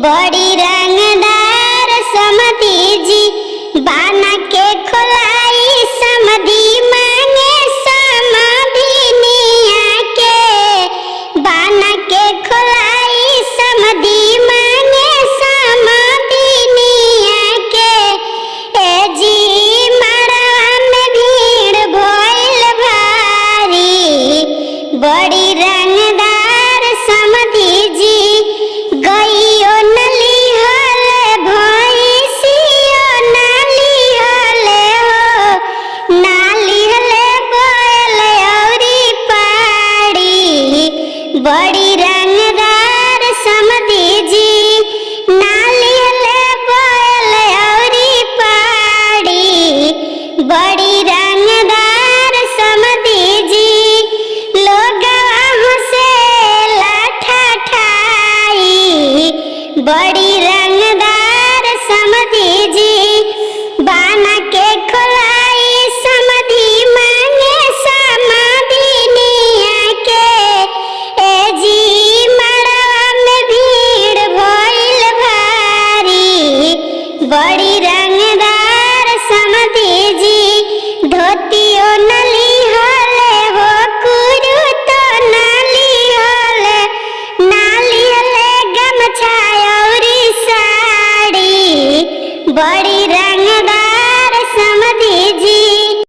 बड़ी रंगदार समधी जी बाना के खोलाई समधी मांगे समधिनिया के बाना के खोलाई समधी मांगे समधिनिया के ए जी मड़वा में भीड़ भइल भारी बड़ी रंगदार समधी जी गइयो नली हले भैंसियो नाली हले हो नाली हले बोल औरी पाड़ी बड़ी रंगदार समधी जी नाली हले बोल औरी पाड़ी बड़ी रंगदार समधी जी लोगवा हंसे लाठा ठाई बड़ी